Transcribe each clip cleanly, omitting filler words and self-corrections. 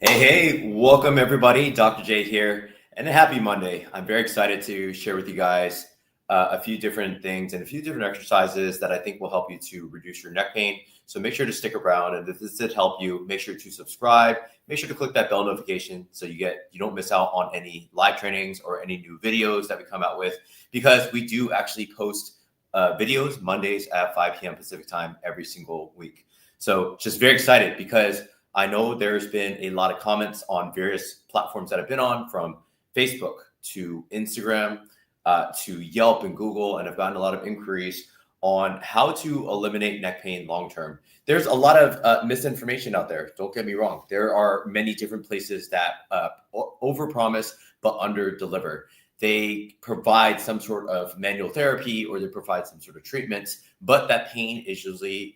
Hey, welcome everybody. Dr. J here, and a happy Monday. I'm very excited to share with you guys a few different things and a few different exercises that I think will help you to reduce your neck pain. So make sure to stick around, and if this did help you, make sure to subscribe. Make sure to click that bell notification so you don't miss out on any live trainings or any new videos that we come out with, because we do actually post videos Mondays at 5 p.m. Pacific time every single week. So just very excited because I know there's been a lot of comments on various platforms that I've been on, from Facebook to Instagram to Yelp and Google, and I've gotten a lot of inquiries on how to eliminate neck pain long term. There's a lot of misinformation out there. Don't get me wrong. There are many different places that overpromise but underdeliver. They provide some sort of manual therapy or they provide some sort of treatment, but that pain is usually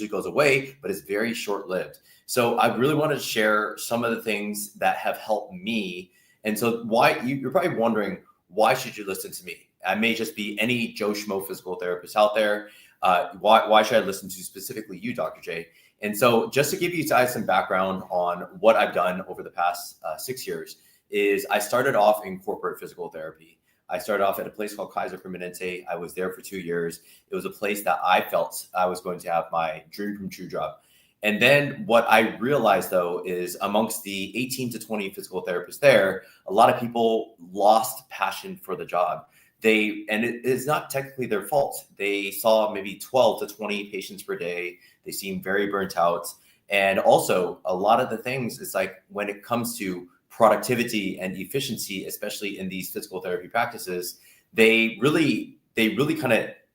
goes away, but it's very short lived. So I really want to share some of the things that have helped me. And so you're probably wondering, why should you listen to me? I may just be any Joe Schmo physical therapist out there. Why should I listen to specifically you, Dr. J? And so just to give you guys some background on what I've done over the past 6 years is I started off in corporate physical therapy. I started off at a place called Kaiser Permanente. I was there for 2 years. It was a place that I felt I was going to have my dream come true job. And then what I realized, though, is amongst the 18 to 20 physical therapists there, a lot of people lost passion for the job. And it is not technically their fault. They saw maybe 12 to 20 patients per day. They seemed very burnt out. And also a lot of the things, it's like when it comes to productivity and efficiency, especially in these physical therapy practices, they really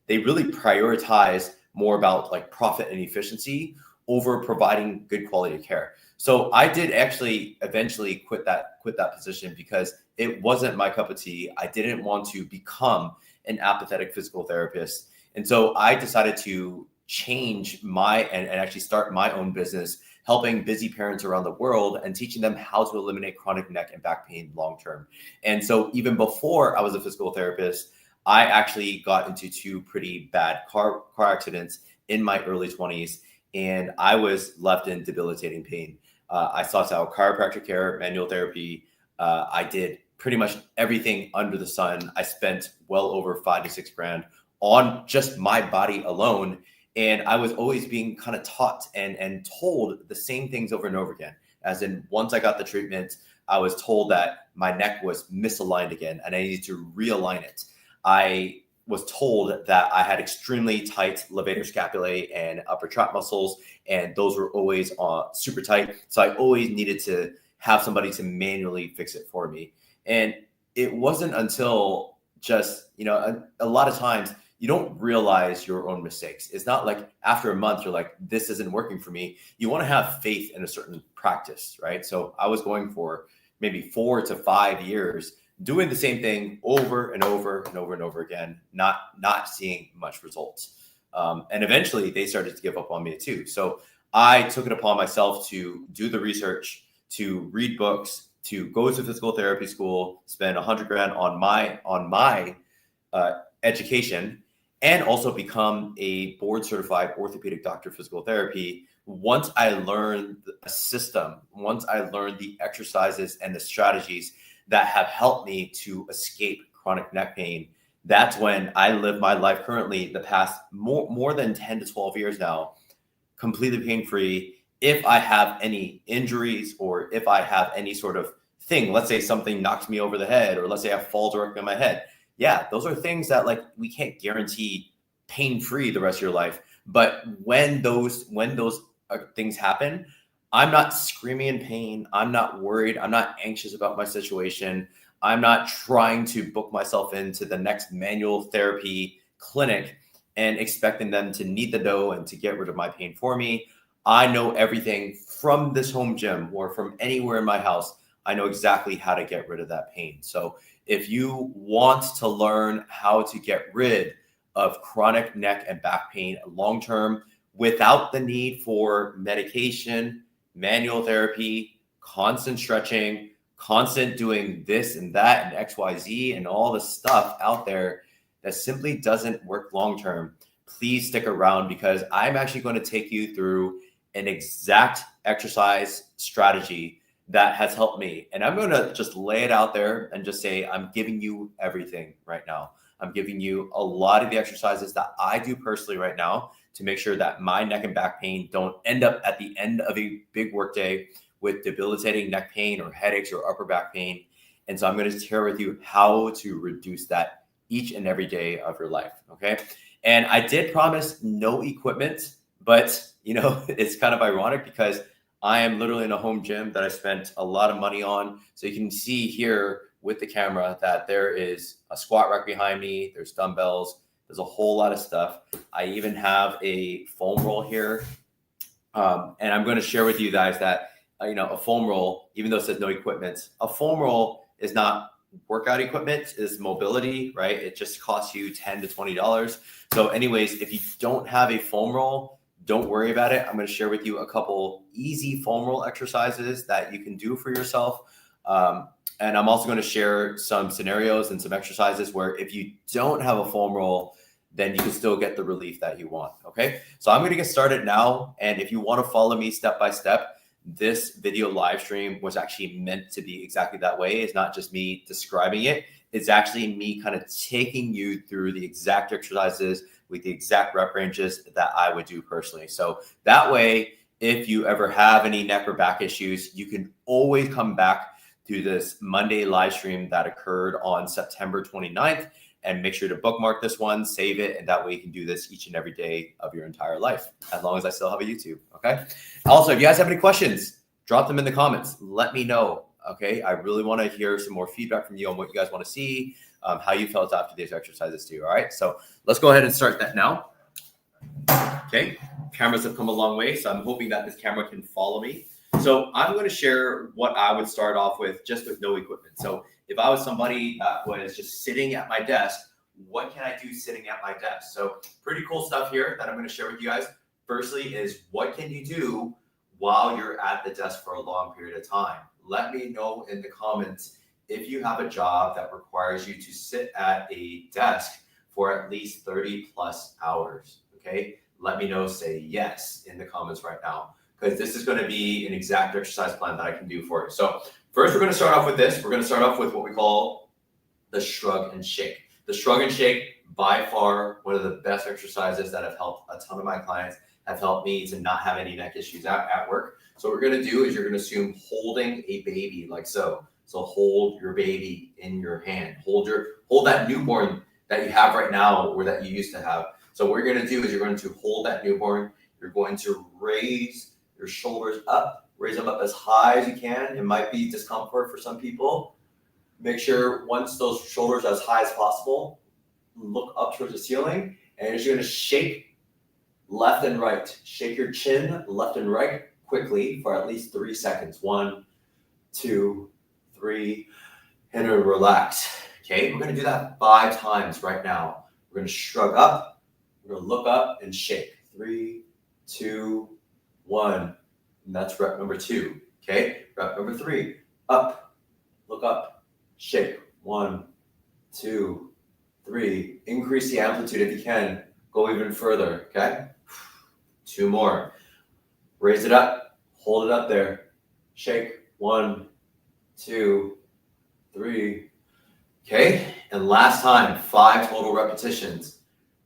prioritize more about like profit and efficiency over providing good quality of care. So I did actually eventually quit that position because it wasn't my cup of tea. I didn't want to become an apathetic physical therapist. And so I decided to change and actually start my own business, helping busy parents around the world and teaching them how to eliminate chronic neck and back pain long term. And so even before I was a physical therapist, I actually got into 2 pretty bad car accidents in my early 20s, and I was left in debilitating pain. I sought out chiropractic care, manual therapy. I did pretty much everything under the sun. I spent well over 5 to 6 grand on just my body alone. And I was always being kind of taught and told the same things over and over again. As in, once I got the treatment, I was told that my neck was misaligned again and I needed to realign it. I was told that I had extremely tight levator scapulae and upper trap muscles, and those were always super tight. So I always needed to have somebody to manually fix it for me. And it wasn't until just, a lot of times you don't realize your own mistakes. It's not like after a month, you're like, this isn't working for me. You want to have faith in a certain practice, right? So I was going for maybe 4 to 5 years doing the same thing over and over and over and over again, not seeing much results. And eventually they started to give up on me too. So I took it upon myself to do the research, to read books, to go to physical therapy school, spend 100 grand on my education, and also become a board certified orthopedic doctor of physical therapy. Once I learned the system, once I learned the exercises and the strategies that have helped me to escape chronic neck pain, that's when I live my life currently, the past more than 10 to 12 years now, completely pain-free. If I have any injuries or if I have any sort of thing, let's say something knocks me over the head, or let's say I fall directly on my head. Yeah, those are things that like we can't guarantee pain-free the rest of your life. But when those things happen, I'm not screaming in pain. I'm not worried. I'm not anxious about my situation. I'm not trying to book myself into the next manual therapy clinic and expecting them to knead the dough and to get rid of my pain for me. I know everything from this home gym or from anywhere in my house. I know exactly how to get rid of that pain. So if you want to learn how to get rid of chronic neck and back pain long term without the need for medication, manual therapy, constant stretching, constant doing this and that and XYZ and all the stuff out there that simply doesn't work long term, please stick around, because I'm actually going to take you through an exact exercise strategy that has helped me. And I'm going to just lay it out there and just say, I'm giving you everything right now. I'm giving you a lot of the exercises that I do personally right now to make sure that my neck and back pain don't end up at the end of a big workday with debilitating neck pain or headaches or upper back pain. And so I'm going to share with you how to reduce that each and every day of your life. Okay. And I did promise no equipment, but it's kind of ironic because I am literally in a home gym that I spent a lot of money on. So you can see here with the camera that there is a squat rack behind me. There's dumbbells. There's a whole lot of stuff. I even have a foam roll here. And I'm going to share with you guys that, a foam roll, even though it says no equipment, a foam roll is not workout equipment, is mobility, right? It just costs you $10 to $20. So anyways, if you don't have a foam roll, don't worry about it. I'm going to share with you a couple easy foam roll exercises that you can do for yourself. And I'm also going to share some scenarios and some exercises where if you don't have a foam roll, then you can still get the relief that you want. Okay. So I'm going to get started now. And if you want to follow me step by step, this video live stream was actually meant to be exactly that way. It's not just me describing it. It's actually me kind of taking you through the exact exercises with the exact rep ranges that I would do personally. So that way, if you ever have any neck or back issues, you can always come back to this Monday live stream that occurred on September 29th and make sure to bookmark this one, save it, and that way you can do this each and every day of your entire life, as long as I still have a YouTube, okay? Also, if you guys have any questions, drop them in the comments. Let me know, okay? I really want to hear some more feedback from you on what you guys want to see, how you felt after these exercises too, all right? So let's go ahead and start that now. Okay, cameras have come a long way, so I'm hoping that this camera can follow me. So I'm going to share what I would start off with just with no equipment. So if I was somebody that was just sitting at my desk, what can I do sitting at my desk? So pretty cool stuff here that I'm going to share with you guys. Firstly is what can you do while you're at the desk for a long period of time? Let me know in the comments if you have a job that requires you to sit at a desk for at least 30 plus hours, okay? Let me know, say yes in the comments right now, because this is going to be an exact exercise plan that I can do for you. So first, we're going to start off with this. We're going to start off with what we call the shrug and shake. The shrug and shake, by far, one of the best exercises that have helped a ton of my clients, have helped me to not have any neck issues at work. So what we're going to do is you're going to assume holding a baby like so. So hold your baby in your hand. Hold that newborn that you have right now or that you used to have. So what you're going to do is you're going to hold that newborn. You're going to raise your shoulders up, raise them up as high as you can. It might be discomfort for some people. Make sure once those shoulders are as high as possible, look up towards the ceiling, and you're just going to shake left and right. Shake your chin left and right quickly for at least 3 seconds. 1, 2, 3, and relax. Okay, we're going to do that 5 times right now. We're going to shrug up, we're going to look up and shake. 3, 2, 1. And that's rep number 2. Okay, rep number 3. Up, look up, shake. 1, 2, 3. Increase the amplitude if you can. Go even further. Okay, 2 more. Raise it up, hold it up there. Shake. 1, 2, 3. Okay, and last time, 5 total repetitions.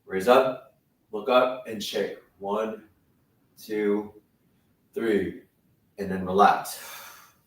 Raise up, look up, and shake. 1, 2, 3, and then relax.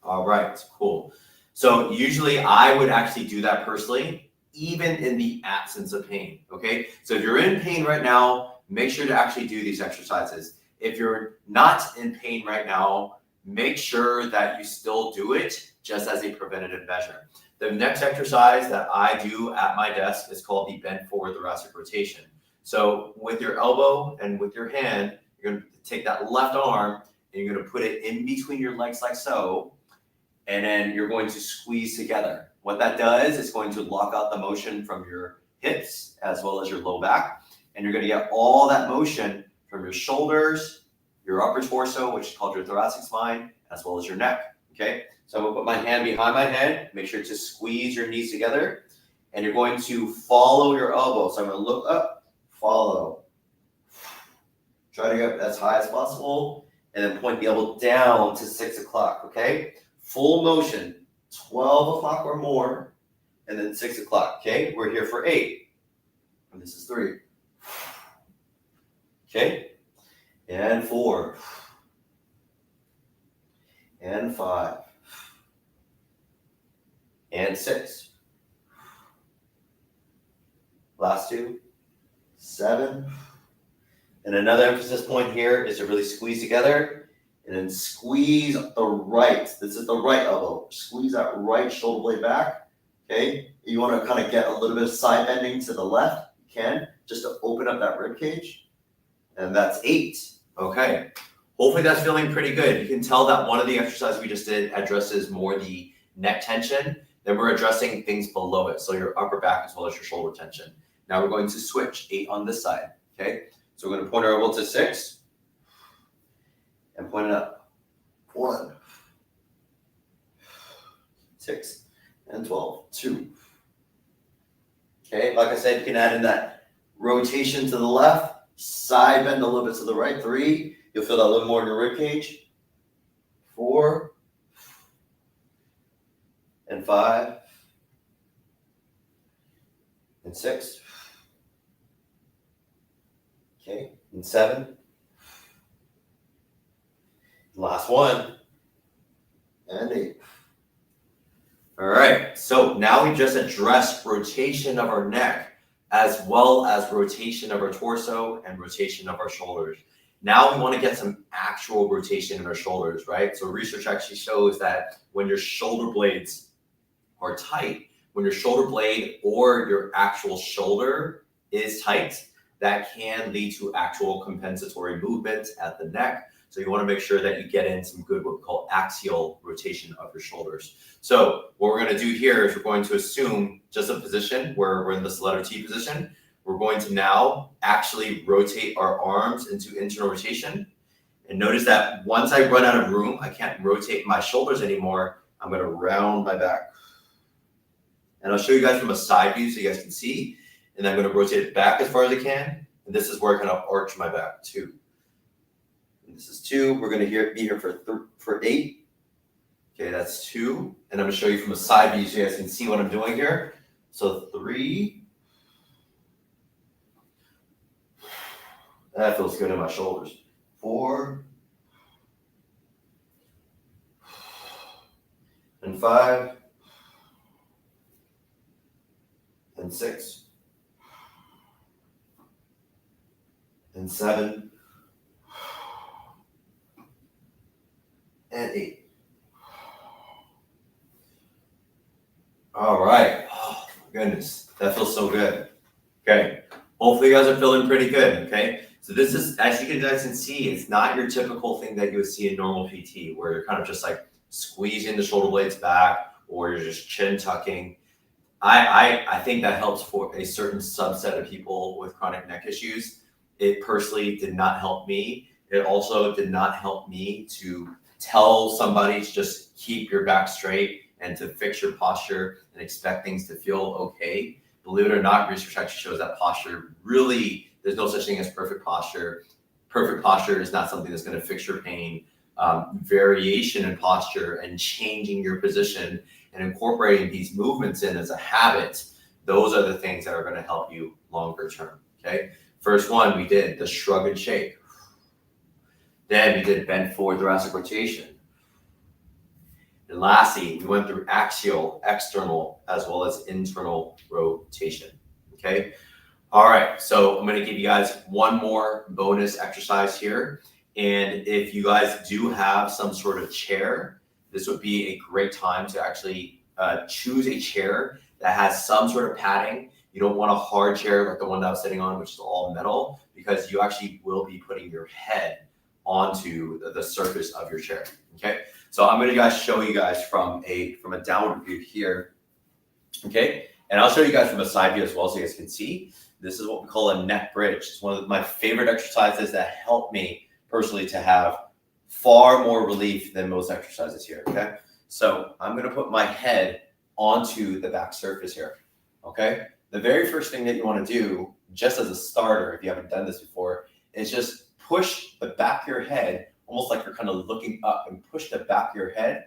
All right, cool. So usually I would actually do that personally, even in the absence of pain, okay? So if you're in pain right now, make sure to actually do these exercises. If you're not in pain right now, make sure that you still do it just as a preventative measure. The next exercise that I do at my desk is called the bent forward thoracic rotation. So with your elbow and with your hand, you're going to take that left arm and you're going to put it in between your legs like so, and then you're going to squeeze together. What that does is going to lock out the motion from your hips as well as your low back, and you're going to get all that motion from your shoulders, your upper torso, which is called your thoracic spine, as well as your neck, okay? So I'm going to put my hand behind my head, make sure to squeeze your knees together, and you're going to follow your elbow. So I'm going to look up, follow. Try to get as high as possible, and then point the elbow down to 6 o'clock, okay? Full motion, 12 o'clock or more, and then 6 o'clock, okay? We're here for 8, and this is 3. Okay, and 4, and 5, and 6. Last 2, 7. And another emphasis point here is to really squeeze together and then squeeze the right. This is the right elbow. Squeeze that right shoulder blade back. Okay. You want to kind of get a little bit of side bending to the left. You can, just to open up that rib cage. And that's 8. Okay. Hopefully that's feeling pretty good. You can tell that one of the exercises we just did addresses more the neck tension. Then we're addressing things below it. So your upper back as well as your shoulder tension. Now we're going to switch 8 on this side. Okay. So we're going to point our elbow to 6 and point it up. 1, 6, and 12. 2. Okay, like I said, you can add in that rotation to the left, side bend a little bit to the right. 3. You'll feel that a little more in your rib cage. 4, and 5, and 6. Okay, and 7. Last 1, and 8. All right, so now we just addressed rotation of our neck as well as rotation of our torso and rotation of our shoulders. Now we want to get some actual rotation in our shoulders, right? So research actually shows that when your shoulder blades are tight, when your shoulder blade or your actual shoulder is tight, that can lead to actual compensatory movement at the neck. So you want to make sure that you get in some good what we call axial rotation of your shoulders. So what we're going to do here is we're going to assume just a position where we're in this letter T position. We're going to now actually rotate our arms into internal rotation. And notice that once I run out of room, I can't rotate my shoulders anymore. I'm going to round my back. And I'll show you guys from a side view so you guys can see. And I'm going to rotate it back as far as I can. And this is where I kind of arch my back. 2. And this is 2. We're going to be here for 8. Okay, that's 2. And I'm going to show you from a side view so you guys can see what I'm doing here. So 3. That feels good in my shoulders. 4. And 5. And 6. And 7, and 8. All right. Oh, my goodness. That feels so good. Okay. Hopefully you guys are feeling pretty good. Okay. So this is, as you guys can see, it's not your typical thing that you would see in normal PT where you're kind of just like squeezing the shoulder blades back or you're just chin tucking. I think that helps for a certain subset of people with chronic neck issues. It personally did not help me. It also did not help me to tell somebody to just keep your back straight and to fix your posture and expect things to feel okay. Believe it or not, research actually shows that posture really, there's no such thing as perfect posture. Perfect posture is not something that's going to fix your pain. Variation in posture and changing your position and incorporating these movements in as a habit, those are the things that are going to help you longer term, okay? First one, we did the shrug and shake. Then we did bent forward thoracic rotation. And lastly, we went through axial, external, as well as internal rotation, okay? All right, so I'm gonna give you guys one more bonus exercise here. And if you guys do have some sort of chair, this would be a great time to actually choose a chair that has some sort of padding. You don't want a hard chair like the one that I was sitting on, which is all metal, because you actually will be putting your head onto the surface of your chair, okay? So I'm gonna show you guys from a downward view here, okay? And I'll show you guys from a side view as well so you guys can see. This is what we call a neck bridge. It's one of my favorite exercises that help me personally to have far more relief than most exercises here, okay? So I'm gonna put my head onto the back surface here, okay? The very first thing that you wanna do, just as a starter, if you haven't done this before, is just push the back of your head almost like you're kind of looking up, and push the back of your head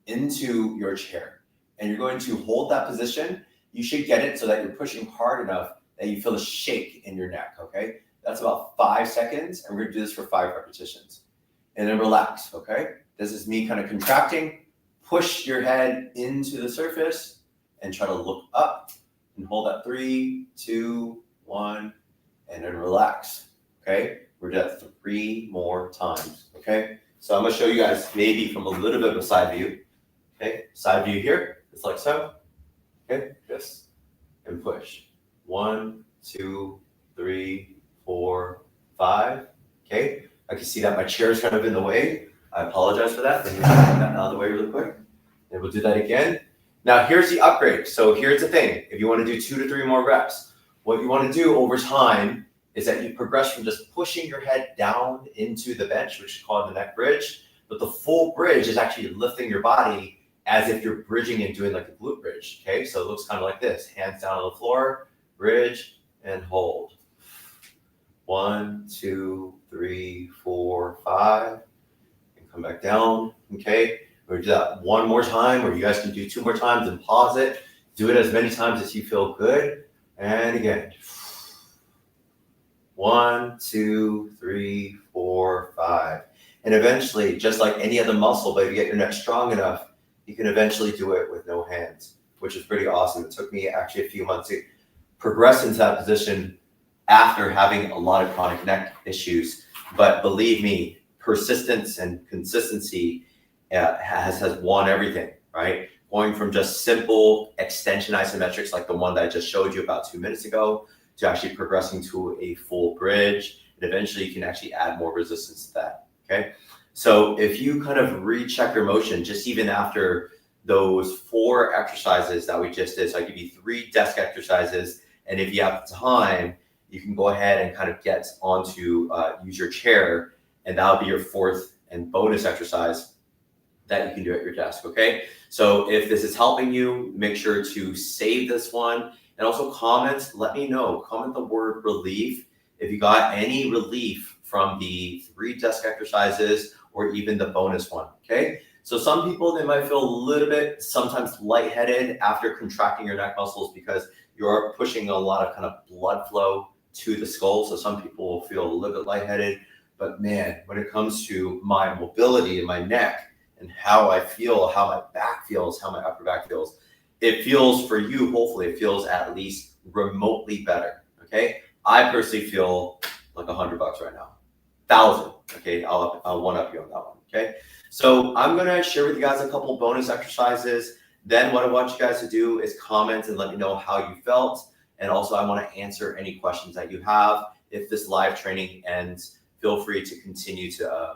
into your chair. And you're going to hold that position. You should get it so that you're pushing hard enough that you feel a shake in your neck, okay? That's about 5 seconds, and we're gonna do this for 5 repetitions. And then relax, okay? This is me kind of contracting. Push your head into the surface and try to look up and hold that 3, 2, 1, and then relax, okay? We're gonna do that 3 more times, okay? So I'm gonna show you guys maybe from a little bit of a side view, okay? Side view here, just like so, okay? Just, and push. 1, 2, 3, 4, 5, okay? I can see that my chair is kind of in the way. I apologize for that. Let me get that out of the way really quick. And we'll do that again. Now here's the upgrade. So here's the thing. If you want to do 2 to 3 more reps, what you want to do over time is that you progress from just pushing your head down into the bench, which is called the neck bridge. But the full bridge is actually lifting your body as if you're bridging and doing like a glute bridge, okay? So it looks kind of like this. Hands down on the floor, bridge, and hold. 1, 2, 3, 4, 5, and come back down, okay? We're gonna do that 1 more time, or you guys can do 2 more times and pause it. Do it as many times as you feel good. And again, 1, 2, 3, 4, 5. And eventually, just like any other muscle, but if you get your neck strong enough, you can eventually do it with no hands, which is pretty awesome. It took me actually a few months to progress into that position after having a lot of chronic neck issues. But believe me, persistence and consistency has won everything, right? Going from just simple extension isometrics like the one that I just showed you about 2 minutes ago to actually progressing to a full bridge. And eventually you can actually add more resistance to that, okay? So if you kind of recheck your motion, just even after those 4 exercises that we just did, so I give you 3 desk exercises, and if you have time, you can go ahead and kind of get onto, use your chair, and that'll be your 4th and bonus exercise that you can do at your desk, okay? So if this is helping you, make sure to save this one, and also comment, let me know, comment the word relief if you got any relief from the 3 desk exercises or even the bonus one, okay? So some people, they might feel a little bit sometimes lightheaded after contracting your neck muscles because you're pushing a lot of kind of blood flow to the skull. So some people will feel a little bit lightheaded, but man, when it comes to my mobility in my neck and how I feel, how my back feels, how my upper back feels, it feels for you, hopefully it feels at least remotely better, okay? I personally feel like $100 right now, 1,000, okay? I'll one up you on that one, okay? So I'm gonna share with you guys a couple bonus exercises. Then what I want you guys to do is comment and let me know how you felt. And also I wanna answer any questions that you have. If this live training ends, feel free to continue to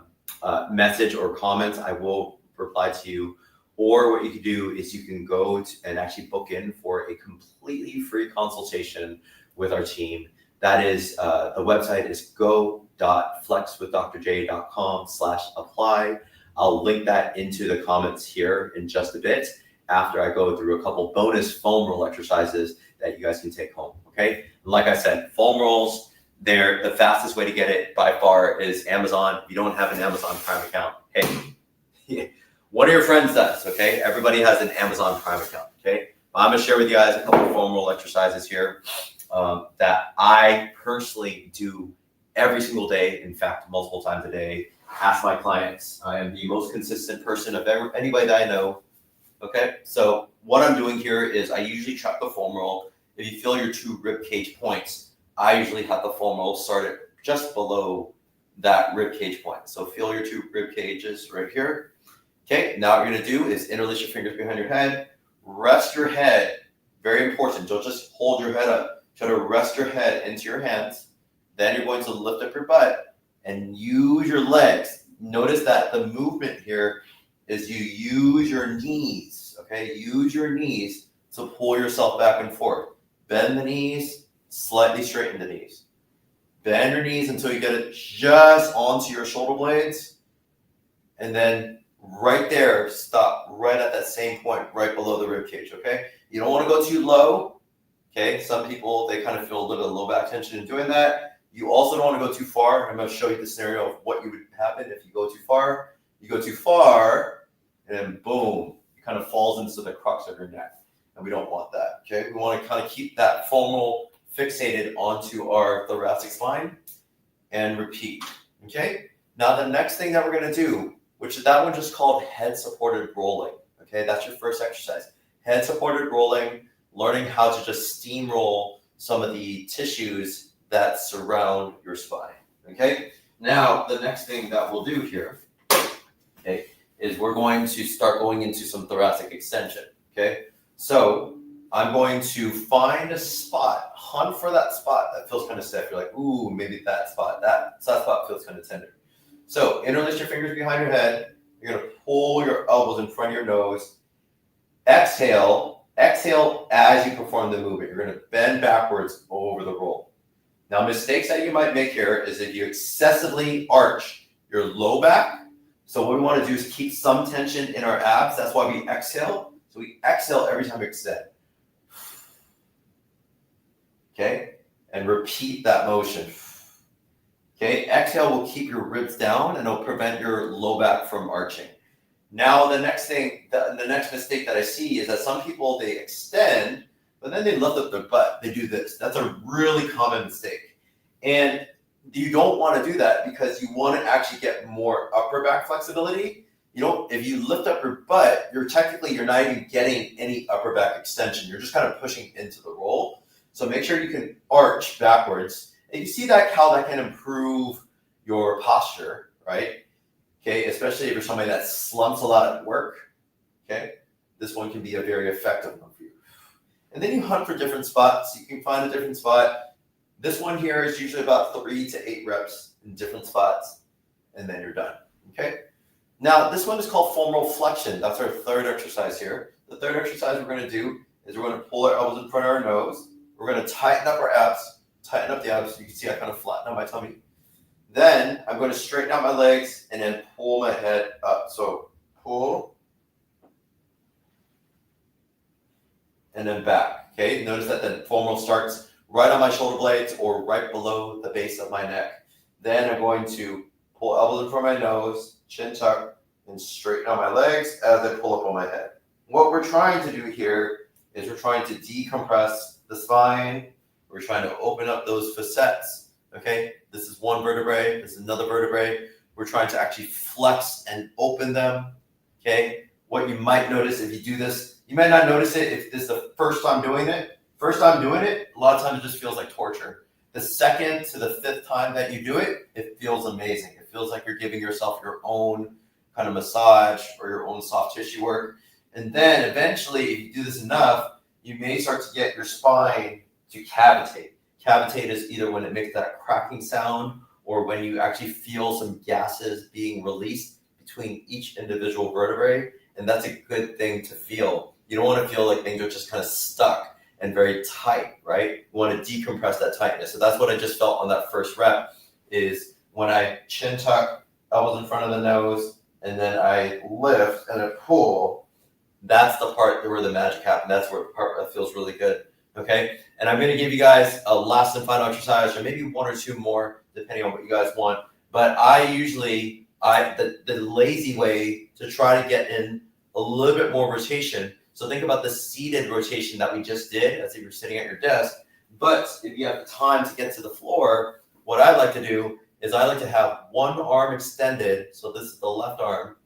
message or comment. I will reply to you. Or what you can do is you can go and actually book in for a completely free consultation with our team. That is, the website is go.flexwithdrj.com/apply. I'll link that into the comments here in just a bit after I go through a couple bonus foam roll exercises that you guys can take home, okay? Like I said, foam rolls, they're the fastest way to get it by far is Amazon. If you don't have an Amazon Prime account, hey, one of your friends does, okay? Everybody has an Amazon Prime account, okay? I'm gonna share with you guys a couple of foam roll exercises here that I personally do every single day. In fact, multiple times a day. Ask my clients. I am the most consistent person of anybody that I know, okay? So what I'm doing here is I usually track the foam roll. If you feel your 2 rib cage points, I usually have the foam roll started just below that rib cage point. So feel your 2 rib cages right here. Okay, now what you're gonna do is interlace your fingers behind your head, rest your head, very important, don't just hold your head up, try to rest your head into your hands, then you're going to lift up your butt and use your legs. Notice that the movement here is you use your knees, okay? Use your knees to pull yourself back and forth. Bend the knees, slightly straighten the knees. Bend your knees until you get it just onto your shoulder blades, and then right there, stop right at that same point, right below the rib cage, okay? You don't want to go too low, okay? Some people, they kind of feel a little bit of low back tension in doing that. You also don't want to go too far. I'm going to show you the scenario of what would happen if you go too far. You go too far, and then boom, it kind of falls into the crux of your neck. And we don't want that, okay? We want to kind of keep that femoral fixated onto our thoracic spine and repeat, okay? Now, the next thing that we're going to do, which is that one just called head-supported rolling, okay? That's your first exercise. Head-supported rolling, learning how to just steamroll some of the tissues that surround your spine, okay? Now, the next thing that we'll do here, okay, is we're going to start going into some thoracic extension, okay? So I'm going to find a spot, hunt for that spot that feels kind of stiff. You're like, ooh, maybe that spot feels kind of tender. So interlace your fingers behind your head. You're going to pull your elbows in front of your nose. Exhale as you perform the movement. You're going to bend backwards over the roll. Now, mistakes that you might make here is if you excessively arch your low back. So what we want to do is keep some tension in our abs. That's why we exhale. So we exhale every time we extend. Okay? And repeat that motion. Okay? Exhale will keep your ribs down and it'll prevent your low back from arching. Now, the next thing, the next mistake that I see is that some people, they extend, but then they lift up their butt. They do this. That's a really common mistake. And you don't want to do that because you want to actually get more upper back flexibility. If you lift up your butt, you're not even getting any upper back extension. You're just kind of pushing into the roll. So make sure you can arch backwards. And you see how that can improve your posture, right? Okay, especially if you're somebody that slumps a lot at work. Okay, this one can be a very effective one for you. And then you hunt for different spots. You can find a different spot. This one here is usually about 3 to 8 reps in different spots, and then you're done. Okay. Now, this one is called femoral flexion. That's our third exercise here. The third exercise we're going to do is we're going to pull our elbows in front of our nose. We're going to tighten up our abs, tighten up the abs. You can see I kind of flatten out my tummy. Then I'm going to straighten out my legs and then pull my head up. So pull and then back. Okay, notice that the femoral starts right on my shoulder blades or right below the base of my neck. Then I'm going to pull elbows in front of my nose, chin tuck, and straighten out my legs as I pull up on my head. What we're trying to do here is we're trying to decompress the spine. We're trying to open up those facets. Okay, this is one vertebrae, this is another vertebrae. We're trying to actually flex and open them. Okay, what you might notice if you do this, you might not notice it if this is the first time doing it. First time doing it, a lot of times it just feels like torture. The second to the fifth time that you do it, it feels amazing. It feels like you're giving yourself your own kind of massage or your own soft tissue work. And then eventually, if you do this enough, you may start to get your spine to cavitate. Cavitate is either when it makes that cracking sound or when you actually feel some gases being released between each individual vertebrae. And that's a good thing to feel. You don't want to feel like things are just kind of stuck and very tight, right? You want to decompress that tightness. So that's what I just felt on that first rep is when I chin tuck, elbows in front of the nose, and then I lift and I pull. That's the part where the magic happens. That's where the part that feels really good. Okay, and I'm going to give you guys a last and final exercise, or maybe one or two more, depending on what you guys want. But the lazy way to try to get in a little bit more rotation. So think about the seated rotation that we just did, as if you're sitting at your desk. But if you have the time to get to the floor, what I like to do is I like to have one arm extended. So this is the left arm,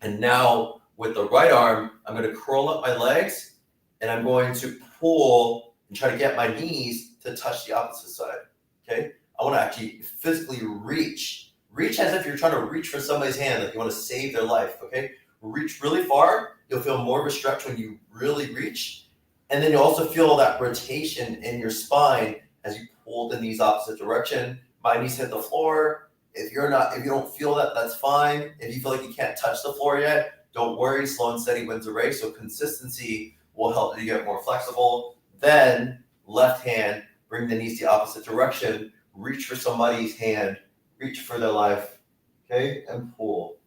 and now with the right arm, I'm going to curl up my legs, and I'm going to pull and try to get my knees to touch the opposite side, okay? I want to actually physically reach as if you're trying to reach for somebody's hand, like you want to save their life, okay? Reach really far. You'll feel more of a stretch when you really reach. And then you'll also feel that rotation in your spine as you pull the knees opposite direction. My knees hit the floor. If you don't feel that, that's fine. If you feel like you can't touch the floor yet, don't worry. Slow and steady wins the race. So consistency will help you get more flexible. Then left hand, bring the knees the opposite direction, reach for somebody's hand, reach for their life, okay, and pull.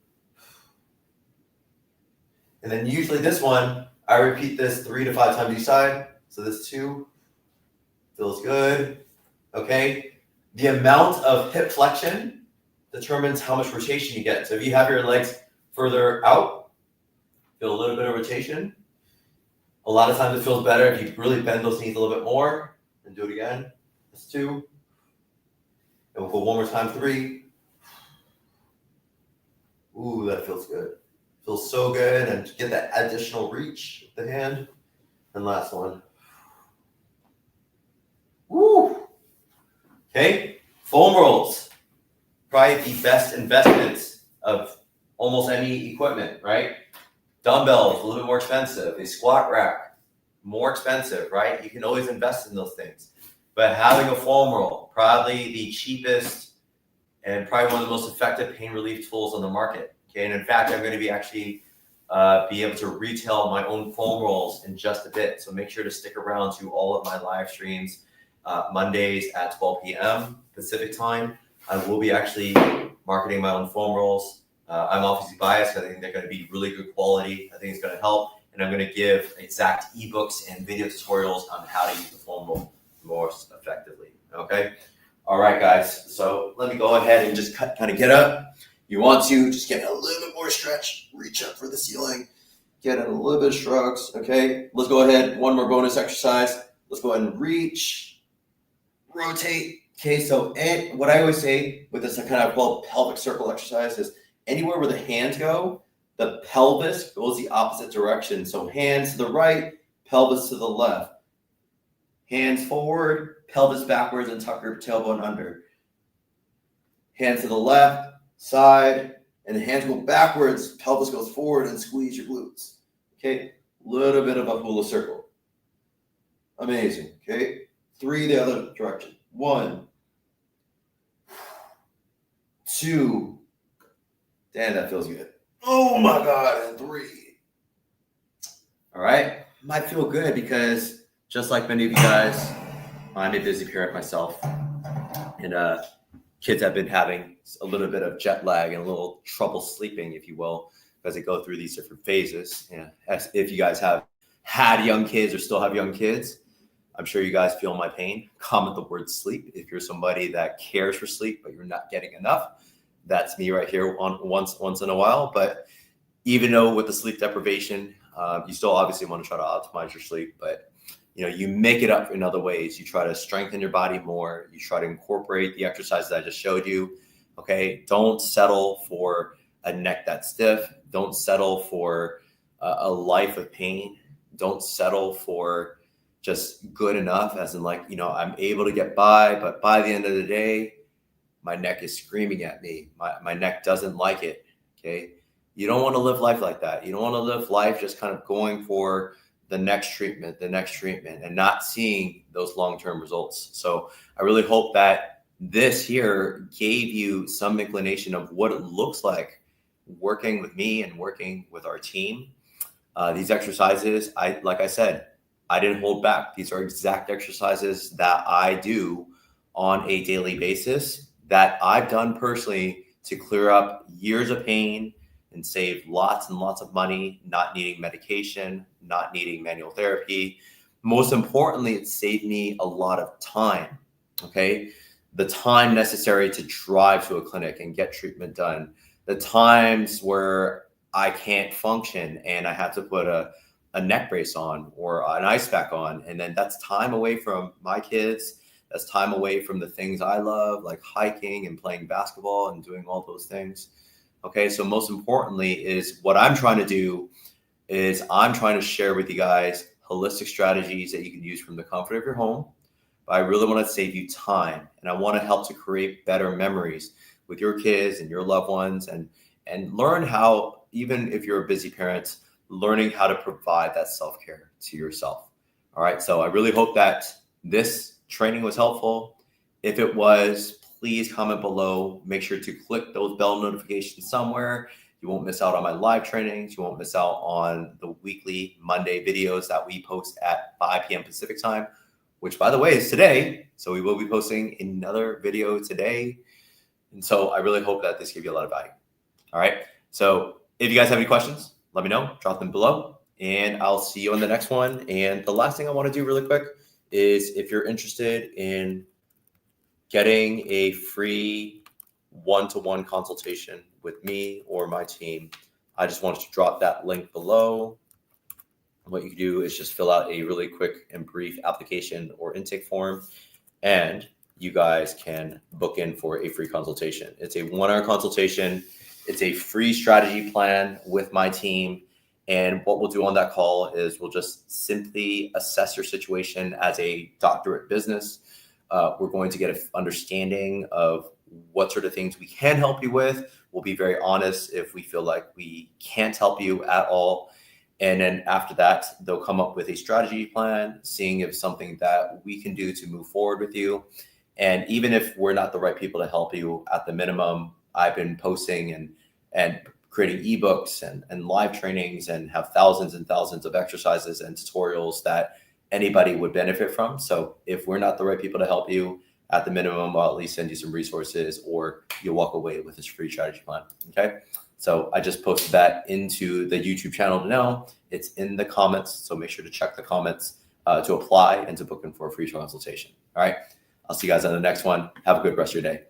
And then usually this one, I repeat this 3 to 5 times each side. So this 2 feels good, okay? The amount of hip flexion determines how much rotation you get. So if you have your legs further out, feel a little bit of rotation. A lot of times it feels better if you really bend those knees a little bit more. And do it again. That's 2. And we'll go one more time, 3. Ooh, that feels good. Feels so good. And get that additional reach with the hand. And last one. Woo! Okay, foam rolls. Probably the best investments of almost any equipment, right? Dumbbells, a little bit more expensive. A squat rack, more expensive, right? You can always invest in those things. But having a foam roll, probably the cheapest and probably one of the most effective pain relief tools on the market. Okay, and in fact, I'm going to be actually be able to retail my own foam rolls in just a bit. So make sure to stick around to all of my live streams Mondays at 12 p.m. Pacific time. I will be actually marketing my own foam rolls. I'm obviously biased. I think they're going to be really good quality. I think it's going to help. And I'm going to give exact ebooks and video tutorials on how to use the foam roll most effectively. Okay. All right, guys. So let me go ahead and just kind of get up. You want to just get a little bit more stretch, reach up for the ceiling, get in a little bit of shrugs. Okay. Let's go ahead. One more bonus exercise. Let's go ahead and reach, rotate. Okay. So what I always say with this kind of pelvic circle exercise is anywhere where the hands go, the pelvis goes the opposite direction. So hands to the right, pelvis to the left. Hands forward, pelvis backwards, and tuck your tailbone under. Hands to the left, side, and the hands go backwards, pelvis goes forward, and squeeze your glutes. Okay, little bit of a hula circle. Amazing. Okay, 3 the other direction. 1, 2. Damn, that feels good. Oh my God, and 3. All right, might feel good because just like many of you guys, I'm a busy parent myself, and kids have been having a little bit of jet lag and a little trouble sleeping, if you will, as they go through these different phases. Yeah, if you guys have had young kids or still have young kids, I'm sure you guys feel my pain. Comment the word sleep. If you're somebody that cares for sleep, but you're not getting enough, that's me right here once in a while. But even though with the sleep deprivation, you still obviously want to try to optimize your sleep, but you make it up in other ways. You try to strengthen your body more. You try to incorporate the exercises I just showed you. Okay. Don't settle for a neck that's stiff. Don't settle for a life of pain. Don't settle for just good enough, as in I'm able to get by, but by the end of the day, my neck is screaming at me. My neck doesn't like it. Okay. You don't want to live life like that. You don't want to live life just kind of going for the next treatment, and not seeing those long-term results. So I really hope that this here gave you some inclination of what it looks like working with me and working with our team. These exercises, like I said, I didn't hold back. These are exact exercises that I do on a daily basis that I've done personally to clear up years of pain and save lots and lots of money, not needing medication, not needing manual therapy. Most importantly, it saved me a lot of time, okay? The time necessary to drive to a clinic and get treatment done. The times where I can't function and I have to put a neck brace on or an ice pack on. And then that's time away from my kids. That's time away from the things I love, like hiking and playing basketball and doing all those things. Okay, so most importantly is what I'm trying to do is I'm trying to share with you guys holistic strategies that you can use from the comfort of your home. But I really want to save you time, and I want to help to create better memories with your kids and your loved ones, and learn how, even if you're a busy parent, learning how to provide that self-care to yourself. All right, so I really hope that this training was helpful. If it was, please comment below. Make sure to click those bell notifications somewhere. You won't miss out on my live trainings. You won't miss out on the weekly Monday videos that we post at 5 p.m. Pacific time, which, by the way, is today. So we will be posting another video today. And so I really hope that this gave you a lot of value. All right. So if you guys have any questions, let me know. Drop them below, and I'll see you on the next one. And the last thing I want to do really quick is, if you're interested in getting a free one-to-one consultation with me or my team, I just wanted to drop that link below. What you can do is just fill out a really quick and brief application or intake form, and you guys can book in for a free consultation. It's a 1-hour consultation. It's a free strategy plan with my team. And what we'll do on that call is we'll just simply assess your situation as a doctorate business. We're going to get an understanding of what sort of things we can help you with. We'll be very honest if we feel like we can't help you at all. And then after that, they'll come up with a strategy plan, seeing if something that we can do to move forward with you. And even if we're not the right people to help you, at the minimum, I've been posting and creating ebooks and live trainings and have thousands and thousands of exercises and tutorials that anybody would benefit from. So if we're not the right people to help you, at the minimum, I'll at least send you some resources, or you'll walk away with this free strategy plan. Okay. So I just posted that into the YouTube channel now. It's in the comments. So make sure to check the comments to apply and to book in for a free consultation. All right. I'll see you guys on the next one. Have a good rest of your day.